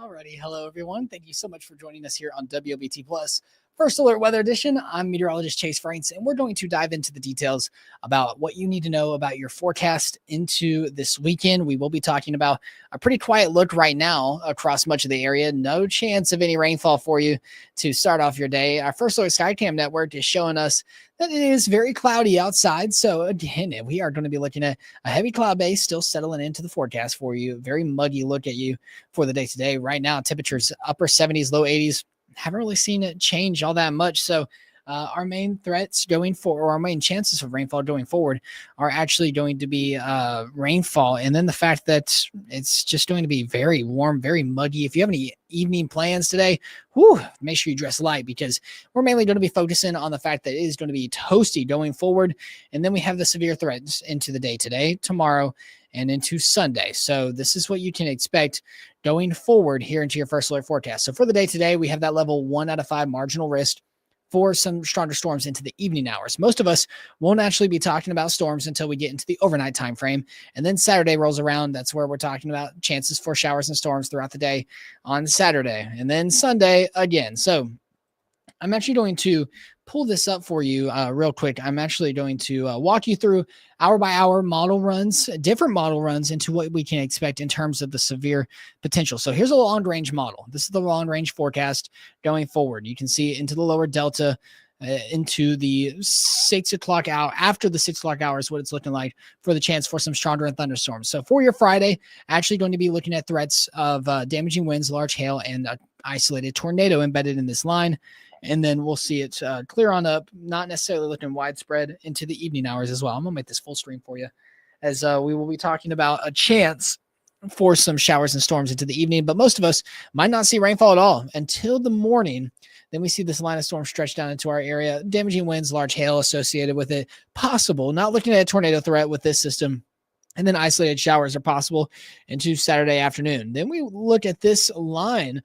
Alrighty, hello everyone. Thank you so much for joining us here on Wlbt Plus First Alert Weather Edition. I'm meteorologist Chase Franks, and we're going to dive into the details about what you need to know about your forecast into this weekend. We will be talking about a pretty quiet look right now across much of the area. No chance of any rainfall for you to start off your day. Our First Alert Skycam network is showing us that it is very cloudy outside. So again, we are going to be looking at a heavy cloud base still settling into the forecast for you. Very muggy look at you for the day today. Right now, temperatures upper 70s, low 80s. Haven't really seen it change all that much. So our main threats going forward, or our main chances of rainfall going forward, are actually going to be rainfall. And then the fact that it's just going to be very warm, very muggy. If you have any evening plans today, make sure you dress light, because we're mainly going to be focusing on the fact that it is going to be toasty going forward. And then we have the severe threats into the day today, tomorrow, and into Sunday. So this is what you can expect going forward here into your first alert forecast. So for the day today, we have that level 1 out of 5 marginal risk for some stronger storms into the evening hours. Most of us won't actually be talking about storms until we get into the overnight time frame. And then Saturday rolls around. That's where we're talking about chances for showers and storms throughout the day on Saturday. And then Sunday again. So I'm actually going to pull this up for you real quick. I'm actually going to walk you through hour by hour model runs, different model runs into what we can expect in terms of the severe potential. So here's a long range model. This is the long range forecast going forward. You can see into the lower delta, into the 6 o'clock hour, after the 6 o'clock hours, what it's looking like for the chance for some stronger and thunderstorms. So for your Friday, actually going to be looking at threats of damaging winds, large hail, and isolated tornado embedded in this line. And then we'll see it clear on up, not necessarily looking widespread into the evening hours as well. I'm going to make this full screen for you, as we will be talking about a chance for some showers and storms into the evening. But most of us might not see rainfall at all until the morning. Then we see this line of storm stretch down into our area, damaging winds, large hail associated with it. Possible, not looking at a tornado threat with this system. And then isolated showers are possible into Saturday afternoon. Then we look at this line.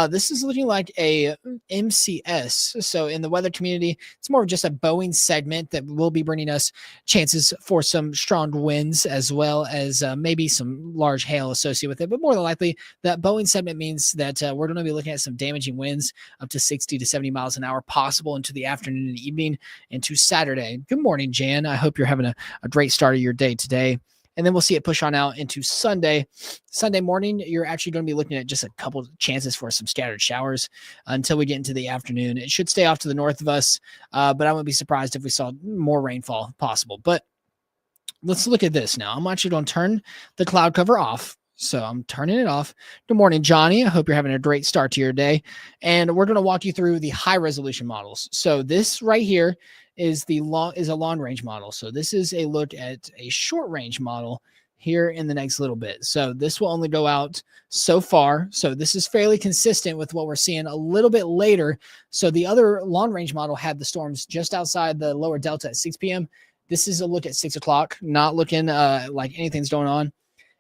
This is looking like a MCS. So in the weather community, it's more of just a Boeing segment that will be bringing us chances for some strong winds, as well as maybe some large hail associated with it. But more than likely, that Boeing segment means that we're going to be looking at some damaging winds up to 60 to 70 miles an hour possible into the afternoon and evening into Saturday. Good morning, Jan. I hope you're having a great start of your day today. And then we'll see it push on out into Sunday. Sunday morning, you're actually going to be looking at just a couple of chances for some scattered showers until we get into the afternoon. It should stay off to the north of us, but I wouldn't be surprised if we saw more rainfall possible. But let's look at this now. I'm actually going to turn the cloud cover off. So I'm turning it off. Good morning, Johnny. I hope you're having a great start to your day. And we're going to walk you through the high resolution models. So this right here is a long range model. So this is a look at a short range model here in the next little bit. So this will only go out so far. So this is fairly consistent with what we're seeing a little bit later. So the other long range model had the storms just outside the lower delta at 6 p.m. This is a look at 6 o'clock, not looking like anything's going on.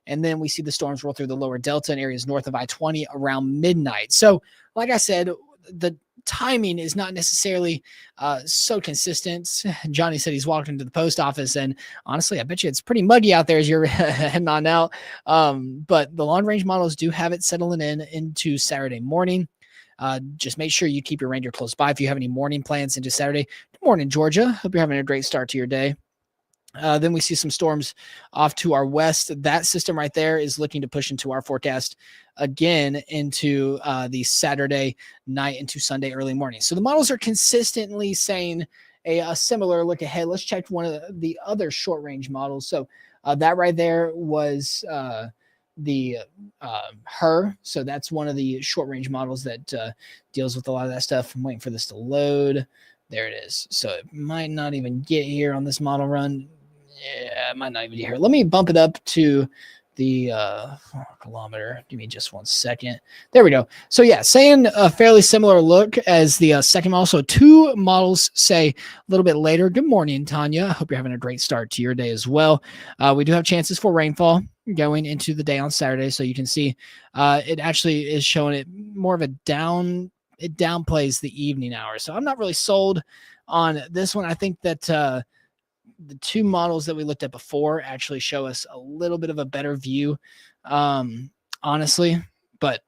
And then we see the storms roll through the lower delta and areas north of I-20 around midnight. So like I said, the timing is not necessarily so consistent. Johnny said he's walking to the post office, and honestly, I bet you it's pretty muggy out there as you're heading on out. But the long range models do have it settling into Saturday morning. Just make sure you keep your reindeer close by if you have any morning plans into Saturday. Good morning, Georgia. Hope you're having a great start to your day. Then we see some storms off to our west. That system right there is looking to push into our forecast again into the Saturday night into Sunday early morning. So the models are consistently saying a similar look ahead. Let's check one of the other short range models. So that right there was the HER. So that's one of the short range models that deals with a lot of that stuff. I'm waiting for this to load. There it is. So it might not even get here on this model run. Yeah, it might not even be here. Let me bump it up to the kilometer. Give me just 1 second. There we go. So yeah, saying a fairly similar look as the second model. So two models say a little bit later. Good morning, Tanya. I hope you're having a great start to your day as well. We do have chances for rainfall going into the day on Saturday. So you can see it actually is showing it more of a down. It downplays the evening hours. So I'm not really sold on this one. I think that the two models that we looked at before actually show us a little bit of a better view, honestly. But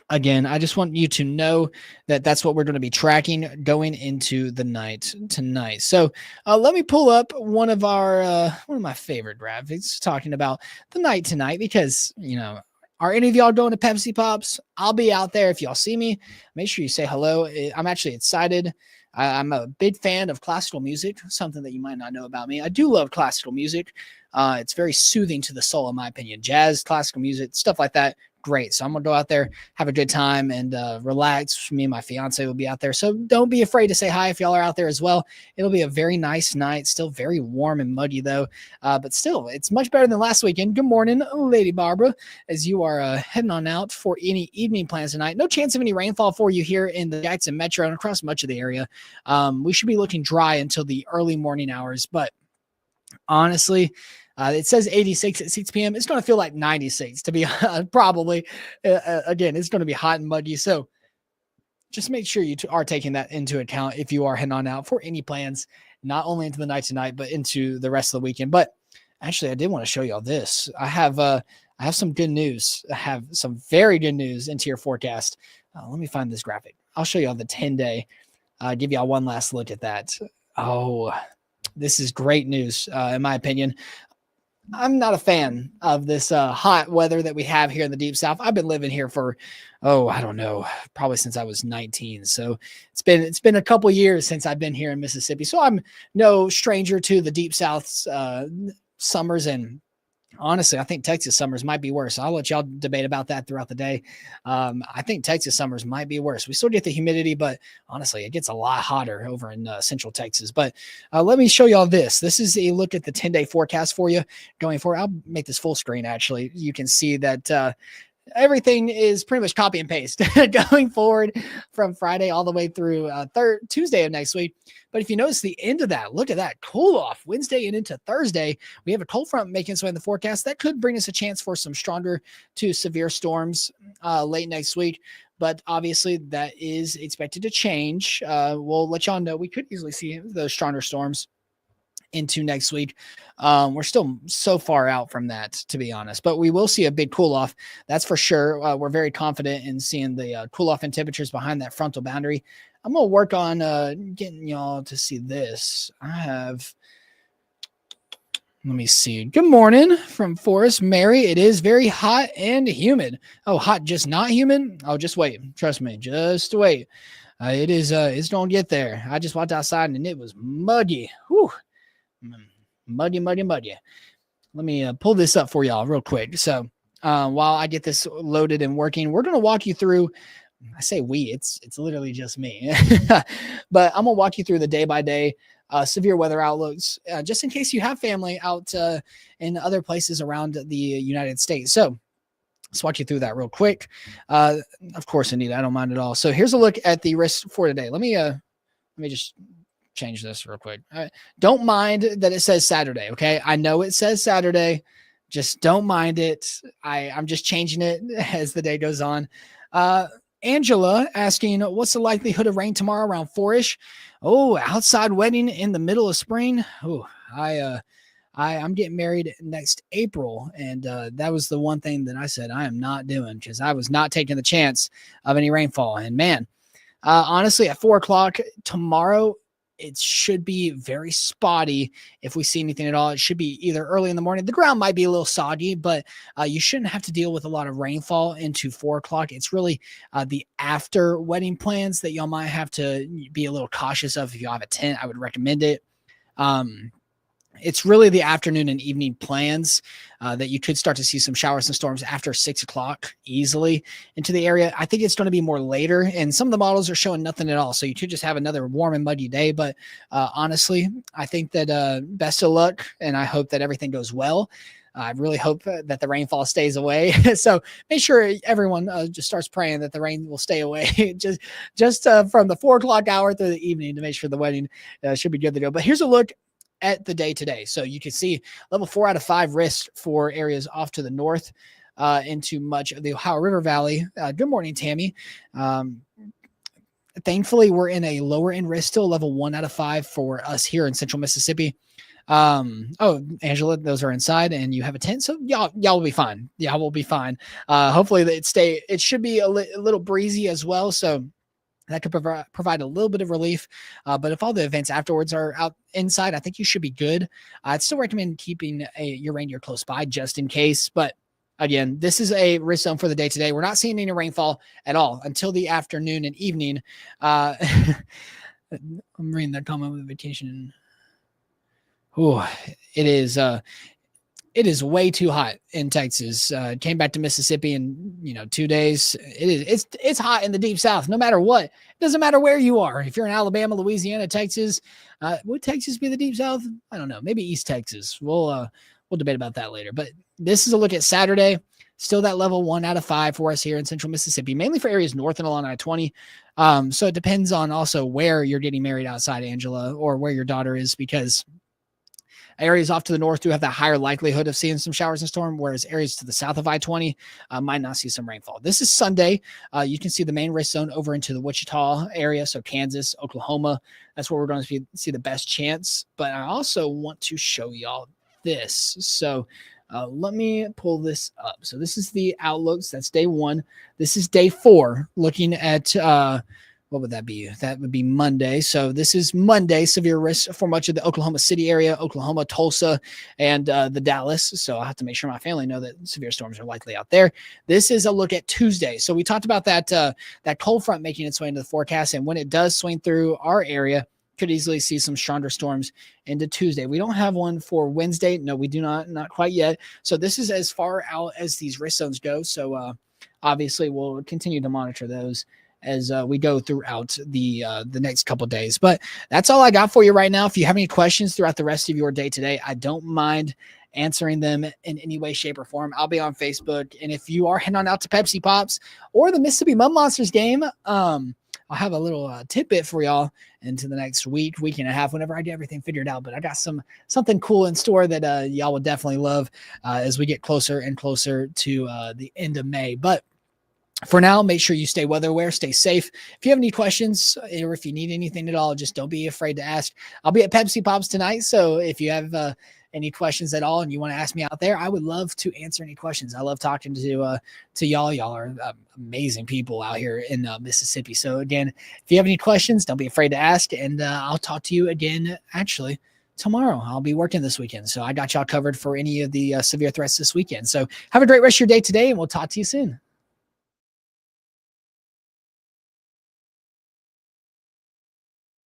Again, I just want you to know that that's what we're going to be tracking going into the night tonight. So let me pull up one of my favorite graphics talking about the night tonight, because, are any of y'all going to Pepsi Pops? I'll be out there. If y'all see me, make sure you say hello. I'm actually excited. I'm a big fan of classical music, something that you might not know about me. I do love classical music. It's very soothing to the soul, in my opinion. Jazz, classical music, stuff like that. Great. So I'm going to go out there, have a good time, and relax. Me and my fiance will be out there. So don't be afraid to say hi if y'all are out there as well. It'll be a very nice night. Still very warm and muggy, though. But still, it's much better than last weekend. Good morning, Lady Barbara, as you are heading on out for any evening plans tonight. No chance of any rainfall for you here in the Jackson Metro and across much of the area. We should be looking dry until the early morning hours. But honestly, it says 86 at 6 p.m. It's going to feel like 96 to be probably. Again, it's going to be hot and muggy. So just make sure you are taking that into account if you are heading on out for any plans, not only into the night tonight, but into the rest of the weekend. But actually, I did want to show y'all this. I have some good news. I have some very good news into your forecast. Let me find this graphic. I'll show y'all the 10-day. Give y'all one last look at that. Oh, this is great news, in my opinion. I'm not a fan of this hot weather that we have here in the Deep South. I've been living here for, I don't know, probably since I was 19. So it's been a couple years since I've been here in Mississippi. So I'm no stranger to the Deep South's summers, and honestly, I think Texas summers might be worse. I'll let y'all debate about that throughout the day. I think Texas summers might be worse. We still get the humidity, but honestly, it gets a lot hotter over in central Texas. But let me show y'all this. This is a look at the 10-day forecast for you going forward. I'll make this full screen, actually. You can see that everything is pretty much copy and paste going forward from Friday all the way through Tuesday of next week. But if you notice the end of that, look at that cool off Wednesday and into Thursday. We have a cold front making its way in the forecast that could bring us a chance for some stronger to severe storms late next week. But obviously that is expected to change. We'll let y'all know we could easily see those stronger storms into next week. We're still so far out from that, to be honest, but we will see a big cool off. That's for sure. We're very confident in seeing the cool off in temperatures behind that frontal boundary. I'm going to work on getting y'all to see this. Let me see. Good morning from Forest Mary. It is very hot and humid. Oh, hot, just not humid? Oh, just wait. Trust me. Just wait. It's going to get there. I just walked outside and it was muggy. Whew. Muddy. Let me pull this up for y'all real quick. So while I get this loaded and working, we're going to walk you through. I say it's literally just me, but I'm going to walk you through the day by day severe weather outlooks, just in case you have family out in other places around the United States. So let's walk you through that real quick. Of course, Anita, I don't mind at all. So here's a look at the risks for today. Let me just change this real quick. All right. Don't mind that it says Saturday. Okay. I know it says Saturday. Just don't mind it. I'm just changing it as the day goes on. Angela asking, what's the likelihood of rain tomorrow around 4-ish? Oh, outside wedding in the middle of spring. Oh, I'm getting married next April. And that was the one thing that I said I am not doing, because I was not taking the chance of any rainfall. And man, honestly, at 4:00 tomorrow, it should be very spotty. If we see anything at all, it should be either early in the morning. The ground might be a little soggy, but you shouldn't have to deal with a lot of rainfall into 4:00. It's really the after wedding plans that y'all might have to be a little cautious of. If you have a tent, I would recommend it. It's really the afternoon and evening plans that you could start to see some showers and storms after 6:00 easily into the area. I think it's going to be more later, and some of the models are showing nothing at all. So you could just have another warm and muggy day. But honestly, I think that best of luck, and I hope that everything goes well. I really hope that the rainfall stays away. So make sure everyone just starts praying that the rain will stay away just from the 4:00 hour through the evening to make sure the wedding should be good to go. But here's a look at the day today. So you can see level 4 out of 5 risk for areas off to the north into much of the Ohio River Valley. Good morning, Tammy. Thankfully, we're in a lower end risk, still level 1 out of 5 for us here in central Mississippi. Oh, Angela, those are inside, and you have a tent, so y'all will be fine. Y'all will be fine. Hopefully it should be a little breezy as well, so that could provide a little bit of relief. But if all the events afterwards are out inside, I think you should be good. I'd still recommend keeping your reindeer close by just in case. But again, this is a risk zone for the day today. We're not seeing any rainfall at all until the afternoon and evening. I'm reading that comment with vacation. Oh, it is. It is way too hot in Texas. Came back to Mississippi in 2 days. It's hot in the deep South. No matter what, it doesn't matter where you are. If you're in Alabama, Louisiana, Texas, would Texas be the deep South? I don't know. Maybe East Texas. We'll debate about that later. But this is a look at Saturday. Still that level 1 out of 5 for us here in Central Mississippi, mainly for areas north and along I-20. So it depends on also where you're getting married outside, Angela, or where your daughter is, because areas off to the north do have that higher likelihood of seeing some showers and storm, whereas areas to the south of I-20 might not see some rainfall. This is Sunday. You can see the main risk zone over into the Wichita area, so Kansas, Oklahoma. That's where we're going to see the best chance. But I also want to show y'all this. So let me pull this up. So this is the outlooks. That's day 1. This is day 4, looking at what would that be? That would be Monday. So this is Monday, severe risk for much of the Oklahoma City area, Oklahoma, Tulsa, and the Dallas. So I'll have to make sure my family know that severe storms are likely out there. This is a look at Tuesday. So we talked about that cold front making its way into the forecast. And when it does swing through our area, could easily see some stronger storms into Tuesday. We don't have one for Wednesday. No, we do not quite yet. So this is as far out as these risk zones go. So obviously we'll continue to monitor those as we go throughout the next couple of days. But that's all I got for you right now. If you have any questions throughout the rest of your day today, I don't mind answering them in any way, shape, or form. I'll be on Facebook. And if you are heading on out to Pepsi Pops or the Mississippi Mud Monsters game, I'll have a little tidbit for y'all into the next week and a half, whenever I get everything figured out. But I got something cool in store that y'all will definitely love as we get closer and closer to the end of May. But for now, make sure you stay weather aware, stay safe. If you have any questions or if you need anything at all, just don't be afraid to ask. I'll be at Pepsi Pops tonight. So if you have any questions at all and you want to ask me out there, I would love to answer any questions. I love talking to y'all. Y'all are amazing people out here in Mississippi. So again, if you have any questions, don't be afraid to ask. And I'll talk to you again, actually, tomorrow. I'll be working this weekend. So I got y'all covered for any of the severe threats this weekend. So have a great rest of your day today, and we'll talk to you soon.